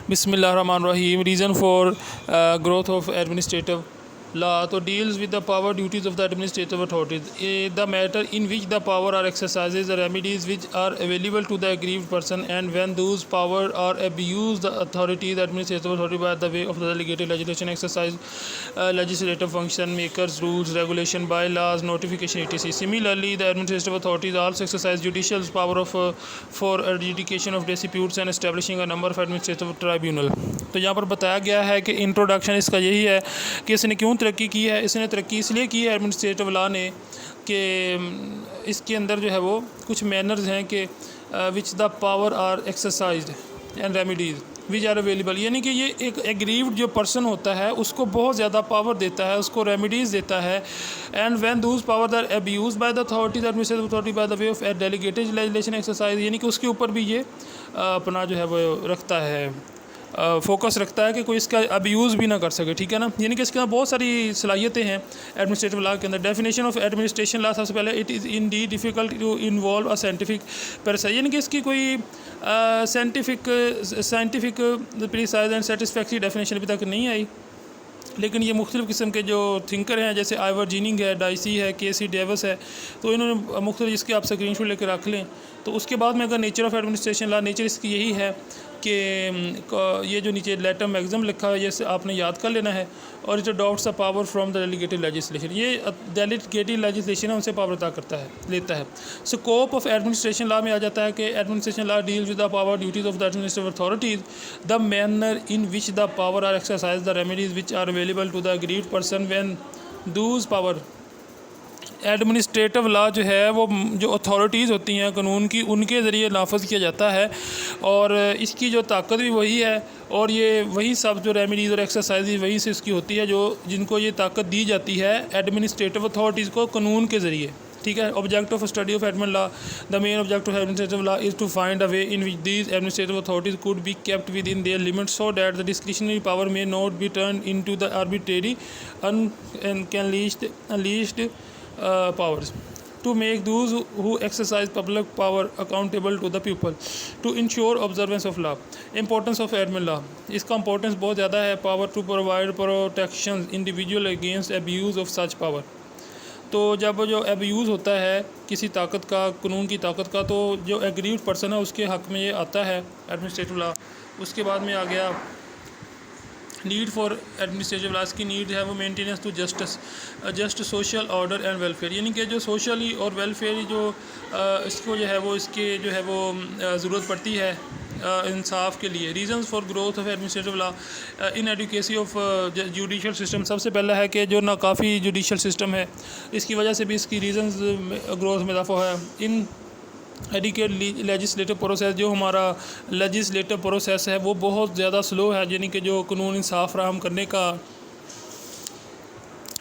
Bismillahirrahmanirrahim. Reason for growth of administrative law to deals with the power duties of the administrative authorities. The matter in which the power are exercises the remedies which are available to the aggrieved person, and when those power are abused, the authority, the administrative authority, by the way of the delegated legislation, exercise legislative function, makers rules, regulation, bylaws, notification, etc. Similarly, the administrative authorities also exercise judicial power of for adjudication of disputes and establishing a number of administrative tribunal. तो यहाँ पर बताया गया है कि introduction इसका यही है कि इसने क्यों तरक्की की है। इसने तरक्की इसलिए की है एडमिनिस्ट्रेटिव लॉ ने कि इसके अंदर जो है वो कुछ मैनर्स हैं कि which the power are exercised and remedies which are available, यानी कि ये एक एग्रीव्ड जो पर्सन होता है उसको बहुत ज़्यादा पावर देता है, उसको रेमेडीज़ देता है। And when those power are abuse by the authorities, administrative authority, by the way of delegated legislation exercise, यानी कि उसके ऊपर भी ये अपना जो है वो रखता है, फोकस रखता है कि कोई इसका अब्यूज़ भी ना कर सके। ठीक है ना, यानी कि इसके अंदर बहुत सारी सलाहियतें हैं एडमिनिस्ट्रेटिव लॉ के अंदर। डेफिनेशन ऑफ एडमिनिस्ट्रेशन लॉ, सबसे पहले it is indeed difficult to involve a scientific precise, यानी कि इसकी कोई scientific precise and satisfactory definition अभी तक नहीं आई। लेकिन ये मुख्तलिफ़ किस्म के जो थिंकर हैं, जैसे आइवर जीनिंग है, डाइसी है, के.सी. डेविस है, तो इन्होंने मुख्तलिफ़, इसके आप स्क्रीन शॉट लेकर रख लें। तो उसके बाद में अगर nature of administration law, nature इसकी यही है कि ये जो नीचे लेटर मैगज़म लिखा है, जैसे आपने याद कर लेना है, और it adopts a power from the delegated legislation, ये डेलीगेटेड लेजिस्लेशन है उनसे पावर अदा करता है, लेता है। स्कोप ऑफ एडमिनिस्ट्रेशन लॉ में आ जाता है कि administration law deals with the power duties of the administrative authorities, the manner in which the power are exercise, the remedies which are available to the aggrieved person when those power. Administrative law जो है वो जो authorities होती हैं कानून की, उनके ज़रिए नाफज किया जाता है, और इसकी जो ताकत भी वही है, और ये वही सब जो रेमेडीज़ और एक्सरसाइज वही से इसकी होती है, जो जिनको ये ताकत दी जाती है एडमिनिस्ट्रेटिव अथॉरिटीज़ को कानून के ज़रिए। ठीक है, object of study of admin law, the main object of administrative law is to find a way in which these administrative authorities could be kept within their limits so that the discretionary power may not be turn into the arbitrary unleashed powers, to make those who exercise public power accountable to the people, to ensure observance of law. Importance of admin law, इसका importance बहुत ज़्यादा है। power to provide protection individual against abuse of such power, तो जब जो abuse होता है किसी ताकत का, कानून की ताकत का, तो जो एग्रीव्ड पर्सन है उसके हक़ में ये आता है एडमिनिस्ट्रेटिव लॉ। उसके बाद में आ गया नीड फॉर एडमिनिस्ट्रेटिव लॉज की नीड है वो maintenance to just social order and welfare, यानी कि जो सोशली और वेलफेयर जो इसको जो है वो इसके जो है वो ज़रूरत पड़ती है इंसाफ के लिए। Reasons for growth of administrative law in adequacy of judicial system, सबसे पहला है कि जो नाकाफ़ी जुडिशल सिस्टम है, इसकी वजह से भी इसकी रीजंस ग्रोथ में इजाफा है। इन एडिकेट लेजिस्लेटिव प्रोसेस, जो हमारा लेजिस्लेटिव प्रोसेस है वो बहुत ज़्यादा स्लो है, यानी कि जो कानून इंसाफ फराहम करने का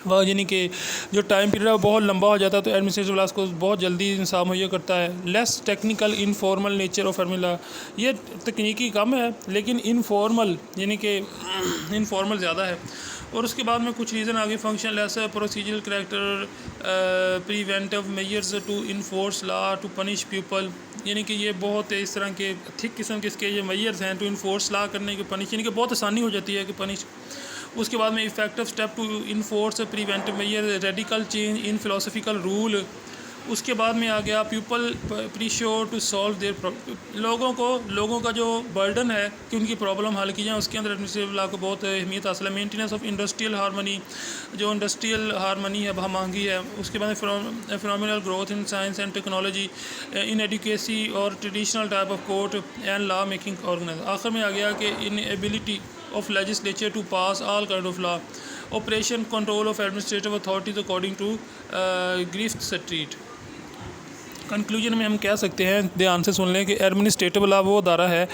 वह, यानी कि जो टाइम पीरियड है वो बहुत लंबा हो जाता है, तो एडमिनिस्ट्रेटिव लॉ को बहुत जल्दी इंसाफ मुहैया करता है। Less technical informal nature of admin law, ये तकनीकी कम है लेकिन इनफॉर्मल यानी कि इनफॉर्मल ज़्यादा है। और उसके बाद में कुछ रीज़न आगे, function less procedural character, preventive measures to enforce law to punish people, यानी कि ये बहुत इस तरह के थिक किस्म के इसके ये मेजर्स हैं टू इन्फोर्स लॉ करने के, पनिश, यानी कि बहुत आसानी हो जाती है कि पनिश। उसके बाद में effective step to enforce preventive measure, radical change in philosophical rule. उसके बाद में आ गया people pressure to solve there, लोगों का जो बर्डन है कि उनकी प्रॉब्लम हल की जाए, उसके अंदर एडमिनिस्ट्रेटिव लॉ को बहुत अहमियत हासिल है। मेंटेनेंस ऑफ इंडस्ट्रियल हारमनी, जो इंडस्ट्रियल हारमनी है महंगी है। उसके बाद phenomenal growth in science and technology, inadequacy और traditional type of court and law making organise. आखिर में आ गया कि inability of legislature to pass all kind of law, operation control of administrative authorities according to Griffith Street। Conclusion में हम कह सकते हैं, ध्यान से सुन लें, कि एडमिनिस्ट्रेटिव लॉ वो अदारा है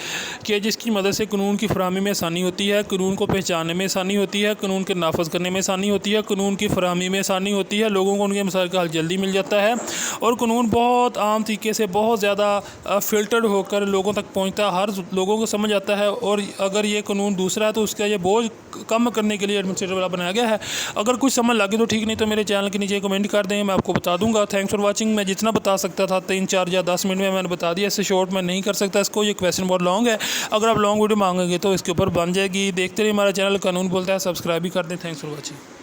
कि जिसकी मदद से कानून की फरहमी में आसानी होती है, कानून को पहचानने में आसानी होती है, कानून के नाफज करने में आसानी होती है, कानून की फरहमी में आसानी होती है, लोगों को उनके मसाइल का हल जल्दी मिल जाता है, और कानून बहुत आम तरीके से बहुत ज़्यादा फ़िल्टर्ड होकर लोगों तक पहुँचता है, हर लोगों को समझ आता है। और अगर ये कानून दूसरा है तो उसका ये बोझ कम करने के लिए एडमिनिस्ट्रेटिव लॉ बनाया गया है। अगर कुछ समझ लगे तो ठीक, नहीं तो मेरे चैनल के नीचे कमेंट कर दें, मैं आपको बता दूँगा। Thanks for watching. मैं जितना बता सकता था 3-4 या 10 मिनट में मैंने बता दिया, इससे शॉर्ट में नहीं कर सकता इसको। ये क्वेश्चन बहुत लॉन्ग है, अगर आप लॉन्ग वीडियो मांगेंगे तो इसके ऊपर बन जाएगी। देखते रहिए हमारा चैनल कानून बोलता है, सब्सक्राइब भी कर दें। Thanks for watching.